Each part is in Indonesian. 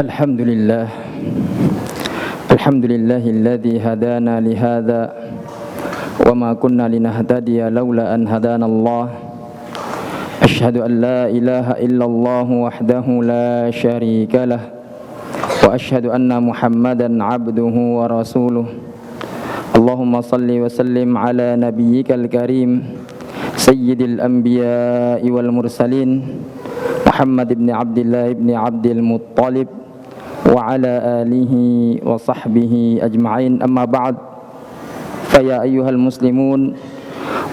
Alhamdulillah Alhamdulillahilladzi hadana lihadza wa ma kunna linahtadiya laula an hadana Allah. Asyhadu an la ilaha illallah wahdahu la syarika lah wa asyhadu anna Muhammadan abduhu wa rasuluh. Allahumma salli wa sallim ala nabiyyikal karim sayyidil anbiya'i wal mursalin Muhammad ibn Abdillah ibn Abdil Muttalib wa ala alihi wa sahbihi ajma'in. Amma ba'd, faya ayyuhal muslimun,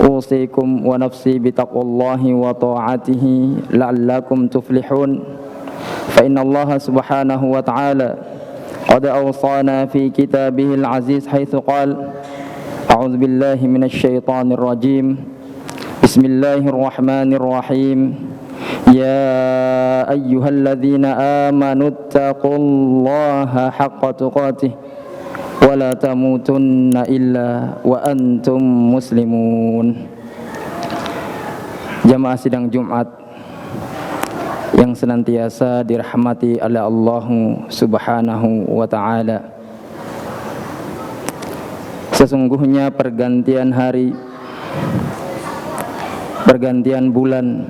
usikum wa nafsi bitaqwallahi wa ta'atihi la'allakum tuflihun. Fa inna Allah subhanahu wa ta'ala qad awsana fi kitabihil aziz haitsu qala a'udzu billahi minasy syaithanir rajim. Bismillahirrahmanirrahim. Ya ayyuhalladzina amanu taqullaha haqqa tuqatih wa la tamutunna illa wa antum muslimun. Jamaah sidang Jumat yang senantiasa dirahmati oleh Allah Subhanahu wa ta'ala, sesungguhnya pergantian hari, pergantian bulan,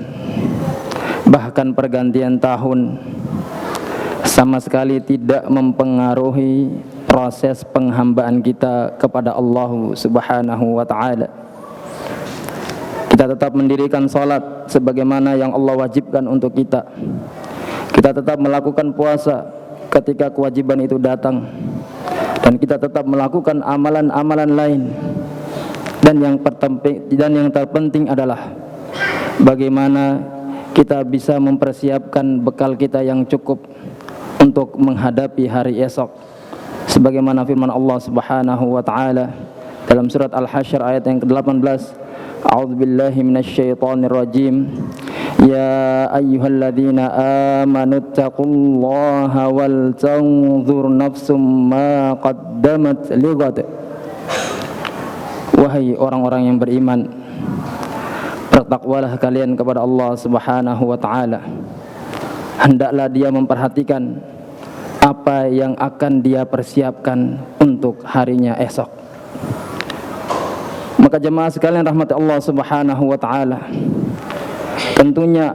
bahkan pergantian tahun sama sekali tidak mempengaruhi proses penghambaan kita kepada Allah Subhanahu wa ta'ala. Kita tetap mendirikan salat sebagaimana yang Allah wajibkan untuk kita. Kita tetap melakukan puasa ketika kewajiban itu datang, dan kita tetap melakukan amalan-amalan lain. Dan yang terpenting adalah bagaimana kita bisa mempersiapkan bekal kita yang cukup untuk menghadapi hari esok, sebagaimana firman Allah Subhanahu wa ta'ala dalam surat Al-Hasyr ayat yang ke-18. A'udzubillahi minasyaitonir rajim. Ya ayyuhalladzina amanu taqullaha wal tanzur nafsum ma qaddamat lighad. Wahai orang-orang yang beriman, bertakwalah kalian kepada Allah Subhanahu wa ta'ala. Hendaklah dia memperhatikan apa yang akan dia persiapkan untuk harinya esok. Maka jemaah sekalian rahmati Allah Subhanahu wa ta'ala, tentunya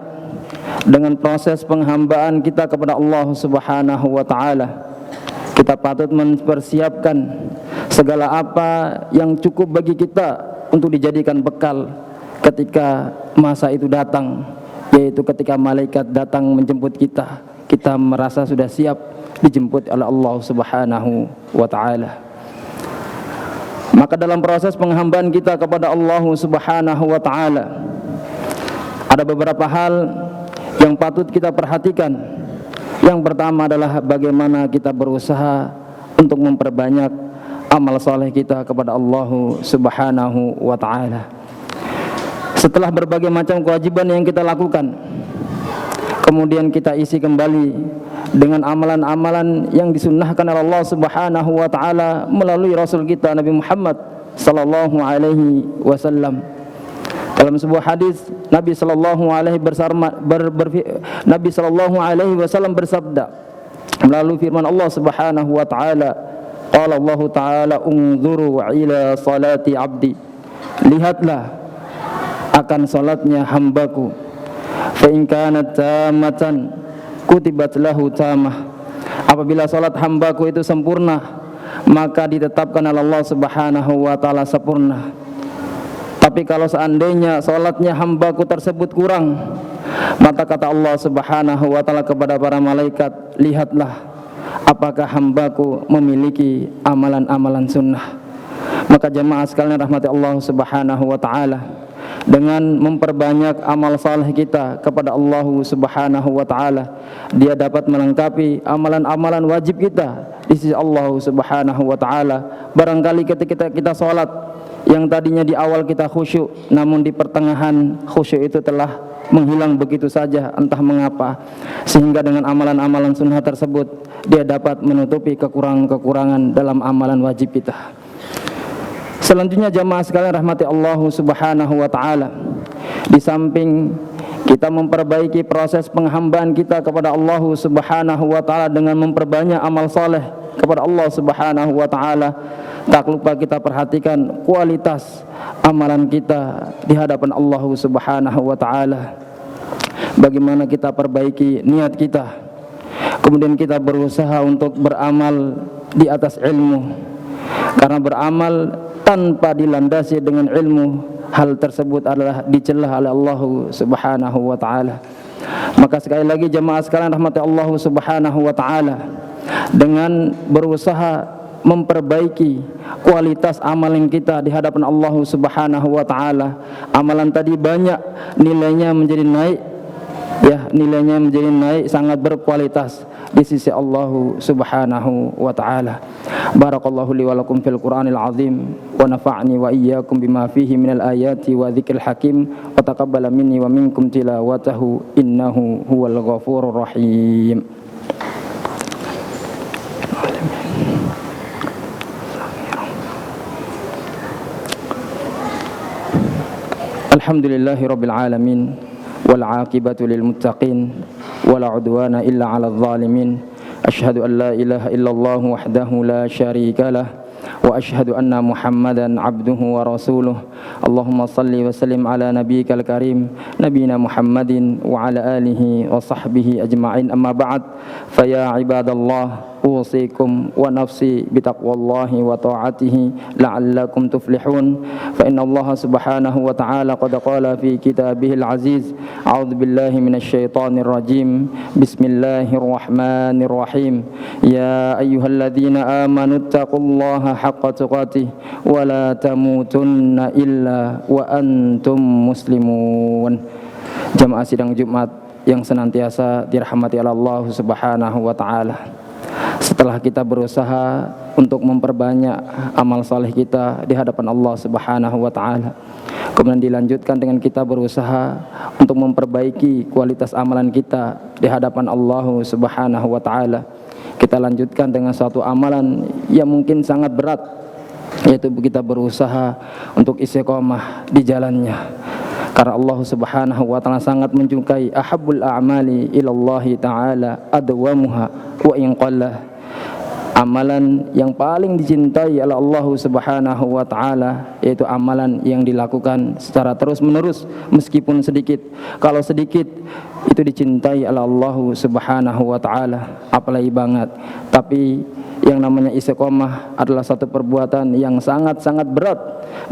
dengan proses penghambaan kita kepada Allah Subhanahu wa ta'ala, kita patut mempersiapkan segala apa yang cukup bagi kita untuk dijadikan bekal ketika masa itu datang, yaitu ketika malaikat datang menjemput kita, kita merasa sudah siap dijemput oleh Allah Subhanahu wa ta'ala. Maka dalam proses penghambaan kita kepada Allah Subhanahu wa ta'ala, ada beberapa hal yang patut kita perhatikan. Yang pertama adalah bagaimana kita berusaha untuk memperbanyak amal saleh kita kepada Allah Subhanahu wa ta'ala. Setelah berbagai macam kewajiban yang kita lakukan, kemudian kita isi kembali dengan amalan-amalan yang disunnahkan oleh Allah Subhanahu wa ta'ala melalui Rasul kita Nabi Muhammad sallallahu alaihi wasallam. Dalam sebuah hadis, Nabi sallallahu alaihi wasallam bersabda melalui firman Allah Subhanahu wa ta'ala, qala Allah ta'ala unzuru ila salati abdi, lihatlah akan salatnya hambaku, fa in kanat tamatan kutibat lahu tamah, apabila salat hambaku itu sempurna maka ditetapkan oleh Allah Subhanahu wa ta'ala sempurna. Tapi kalau seandainya salatnya hambaku tersebut kurang, maka kata Allah Subhanahu wa ta'ala kepada para malaikat, lihatlah apakah hambaku memiliki amalan-amalan sunnah. Maka jemaah sekalian rahmati Allah Subhanahu wa ta'ala, dengan memperbanyak amal saleh kita kepada Allah Subhanahu wa ta'ala, dia dapat melengkapi amalan-amalan wajib kita di sisi Allah Subhanahu wa ta'ala. Barangkali ketika kita sholat yang tadinya di awal kita khusyuk, namun di pertengahan khusyuk itu telah menghilang begitu saja, entah mengapa, sehingga dengan amalan-amalan sunnah tersebut dia dapat menutupi kekurangan-kekurangan dalam amalan wajib kita. Selanjutnya jamaah sekalian rahmati Allah Subhanahu wa ta'ala, di samping Kita memperbaiki proses penghambaan kita kepada Allah Subhanahu wa taala dengan memperbanyak amal saleh kepada Allah Subhanahu wa taala. Tak lupa kita perhatikan kualitas amalan kita di hadapan Allah Subhanahu wa taala. Bagaimana kita perbaiki niat kita. Kemudian kita berusaha untuk beramal di atas ilmu. Karena beramal tanpa dilandasi dengan ilmu, hal tersebut adalah dicela oleh Allah Subhanahu wa taala. Maka sekali lagi jemaah sekalian rahmati Allah Subhanahu wa taala, dengan berusaha memperbaiki kualitas amalan kita di hadapan Allah Subhanahu wa taala, amalan tadi banyak nilainya menjadi naik, ya, nilainya menjadi naik, sangat berkualitas di sisi Allah Subhanahu wa taala. Barakallahu li wa lakum fil Qur'anil azim wa nafa'ni wa iyyakum bima fihi minal ayati wa dzikril hakim wa taqabbala minni wa minkum tilawatahu innahu huwal ghafurur rahim. Alhamdulillahi rabbil alamin wal 'aqibatu lil muttaqin wala 'udwana illa 'alal zalimin. Asyhadu an la ilaha illallah wahdahu la syarika lah wa asyhadu anna Muhammadan abduhu wa rasuluh. Allahumma salli wa sallim ala nabiyyikal karim nabiyina Muhammadin wa ala alihi wa sahbihi ajma'in. Amma ba'd, fa ya ibadallah usikum wa nafsi bitaqwallahi wa ta'atihi la'allakum tuflihun. Fa inna Allah subhanahu wa ta'ala qad qala fi kitabihil aziz, a'udzu billahi minasy syaithanir rajim, bismillahirrahmanirrahim, ya ayyuhalladzina amanu taqullaha haqqa tuqatih wa la tamutunna illa wa antum muslimun. Jamaah sidang Jumat yang senantiasa dirahmati oleh Allah subhanahu wa ta'ala, setelah kita berusaha untuk memperbanyak amal saleh kita di hadapan Allah Subhanahu wa taala, kemudian dilanjutkan dengan kita berusaha untuk memperbaiki kualitas amalan kita di hadapan Allah Subhanahu wa taala, kita lanjutkan dengan suatu amalan yang mungkin sangat berat, yaitu kita berusaha untuk istiqomah di jalannya. Karena Allah Subhanahu wa taala sangat menyukai ahabbul a'mali ilallahi taala adwamuha wa in qalla. Amalan yang paling dicintai oleh Allah Subhanahu wa taala yaitu amalan yang dilakukan secara terus-menerus meskipun sedikit. Kalau sedikit itu dicintai oleh Allah Subhanahu wa taala, apalagi banget. Tapi yang namanya istiqomah adalah satu perbuatan yang sangat-sangat berat.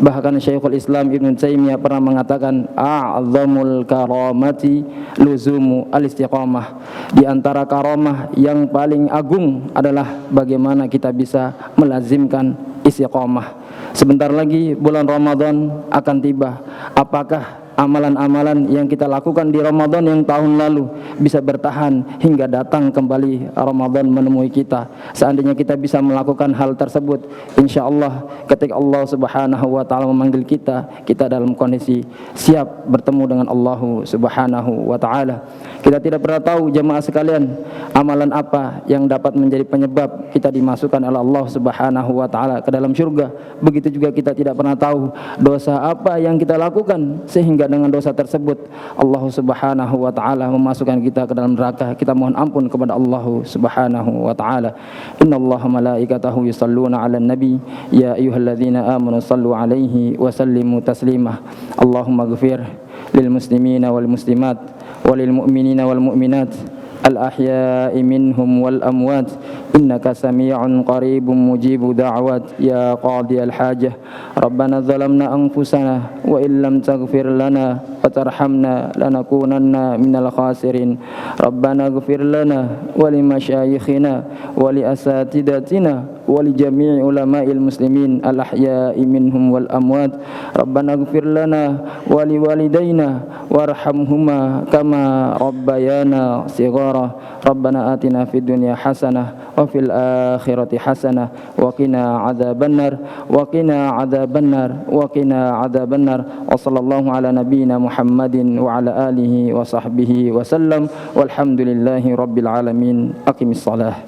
Bahkan Syekhul Islam Ibnu Taimiyah pernah mengatakan a'zamul karamati luzumu al-istiqamah. Di antara karamah yang paling agung adalah bagaimana kita bisa melazimkan istiqamah. Sebentar lagi bulan Ramadan akan tiba. Apakah amalan-amalan yang kita lakukan di Ramadan yang tahun lalu bisa bertahan hingga datang kembali Ramadan menemui kita? Seandainya kita bisa melakukan hal tersebut, insya Allah ketika Allah Subhanahu wa taala memanggil kita, kita dalam kondisi siap bertemu dengan Allah Subhanahu wa taala. Kita tidak pernah tahu jemaah sekalian, amalan apa yang dapat menjadi penyebab kita dimasukkan oleh Allah Subhanahu wa taala ke dalam surga. Begitu juga kita tidak pernah tahu dosa apa yang kita lakukan sehingga dengan dosa tersebut Allah Subhanahu wa taala memasukkan kita ke dalam neraka. Kita mohon ampun kepada Allah Subhanahu wa taala. Innallaha malaikatahu yusholluna 'alan nabi ya ayyuhalladzina amanu shallu 'alaihi wa sallimu taslima. Allahumma ighfir lil muslimina wal muslimat walil mu'minina wal mu'minat al-ahya'i minhum wal amwat innaka sami'un qaribun mujibud da'wat ya qadiyal hajah. Rabbana zalamna anfusana wa illam taghfir lana wa tarhamna lanakunanna minal khasirin. Rabbana ighfir lana wa limasyayikhina wa li asatidatina wa li jami'i ulama'il muslimin al-ahya'i minhum wal amwat. Rabbana ighfir lana wa li walidayna warhamhuma kama rabbayana shighara. Rabbana atina fid dunya hasanah wa fil akhirati hasanah wa qina adzabannar wa qina adzabannar wa qina adzabannar. Wa sallallahu ala nabiyyina Muhammadin wa ala alihi wa sahbihi wa sallam walhamdulillahi rabbil alamin. Aqimis salah.